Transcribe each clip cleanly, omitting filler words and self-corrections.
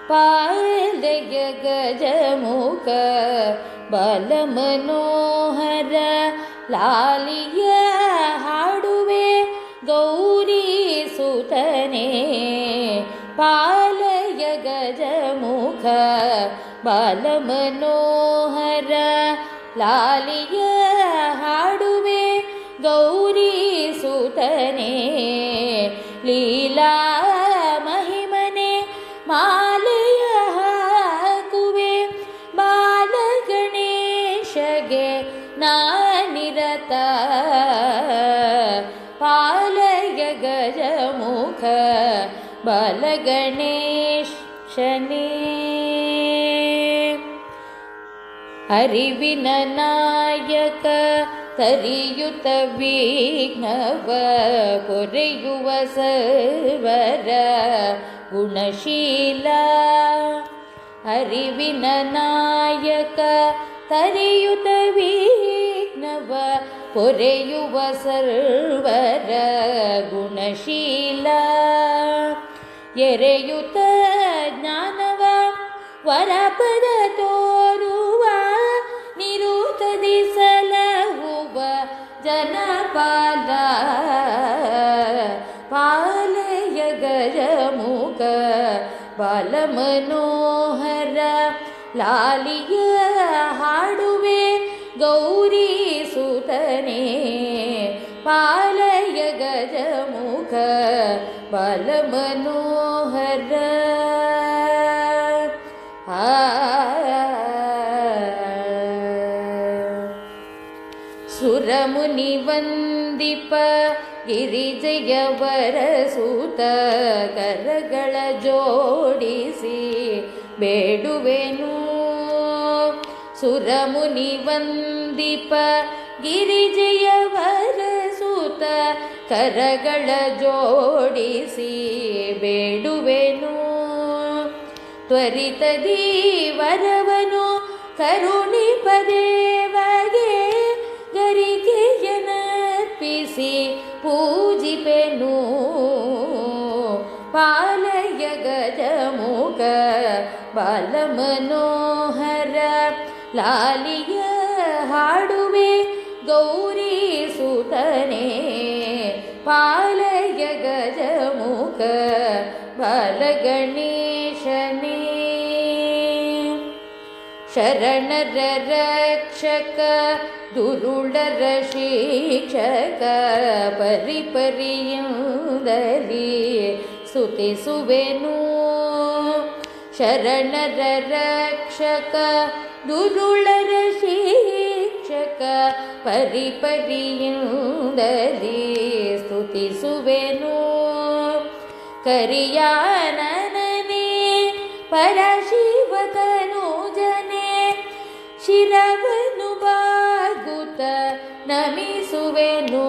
ಪಾಲಯ ಗಜಮುಖ ಬಲಮನೋಹರ ಲಾಲಿಯ ಹಾಡುವೆ ಗೌರಿ ಸುತನೇ. ಪಾಲಯ ಗಜಮುಖ ಬಲಮನೋಹರ ಲಾಲಿಯ ಹಾಡುವೆ ಗೌರಿ ಸುತನೇ. ಲೀಲಾ ಮಹಿಮನೆ ಮಾಲೆಯ ಹಾಕುವೆ ಬಾಲಗಣೇಶಗೆ ನಾನಿರತ. ಪಾಲಯ ಗಜಮುಖ ಬಾಲಗಣೇಶನೇ. ಅರಿವಿನ ನಾಯಕ ತರಿಯುತ ವಿಘ್ನವ ಪೊರೆಯುವ ಸರ್ವರ ಗುಣಶೀಲ. ಅರಿವಿನ ನಾಯಕ ತರಿಯುತ ವಿಘ್ನವ ಪೊರೆಯುವ ಸರ್ವರ ಗುಣಶೀಲ. ಎರೆಯುತ ಜ್ಞಾನವ ವರಪದ ತೋರುವ ನಿರುತದಿ ಸಲಹುವ ಜನಪಾಲ. ಪಾಲಯ ಗಜಮುಖ ಬಾಲಮನೋಹರ ಲಾಲಿಯ ಹಾಡುವೆ ಗೌರಿ ಸುತನೇ. ಪಾಲಯ ಗಜಮುಖ ಬಾಲಮನೋಹರ. ಸುರಮುನಿ ವಂದಿಪ ಗಿರಿಜಯವರ ಸೂತ ಕರಗಳ ಜೋಡಿಸಿ ಬೇಡುವೆನು. ಸುರಮುನಿ ವಂದಿಪ ಗಿರಿಜಯವರ ಸೂತ ಕರಗಳ ಜೋಡಿಸಿ ಬೇಡುವೆನು. ತ್ವರಿತದಿ ವರವನು ಕರುಣಿಪದೇವಗೆ ಗರಿಕೆಯನರ್ಪಿಸಿ ಪೂಜಿಪೆನು. ಪಾಲಯ ಗಜಮುಖ ಬಾಲಮನೋಹರ ಲಾಲಿಯ ಹಾಡುವೆ ಗೌರಿ ಸುತನೇ. ಪಾಲಯ ಗಜಮುಖ ಬಾಲಗಣೇಶನೇ. ಶರಣರ ರಕ್ಷಕ ದುರುಳರ ಶಿಕ್ಷಕ ಪರಿಪರಿಯುಂದಲಿ ಸ್ತುತಿಸುವೆನು. ಶರಣರ ರಕ್ಷಕ ದುರುಳರ ಶಿಕ್ಷಕ ಪರಿಪರಿಯುಂದಲಿ ಸ್ತುತಿಸುವೆನು. ಕರಿಯಾನನೇ ಪರಶಿವತನುಜನೇ ಶಿರವನು ಬಾಗುತ್ತ ನಮಿಸುವೆನು.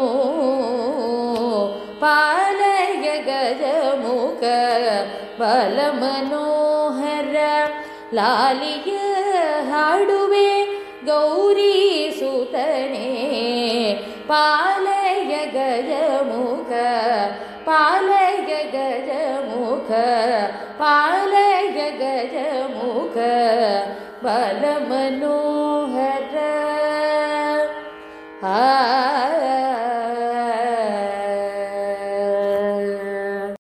ಪಾಲಯ ಗಜಮುಖ ಬಾಲಮನೋಹರ ಲಾಲಿಯ ಹಾಡುವೆ ಗೌರಿ ಸುತನೇ. ಪಾಲಯ ಗಜಮುಖ ಪಾಲಯ ಗಜಮುಖ ಪಾಲಯ ಗಜಮುಖ ಬಾಲಮನೋಹರ.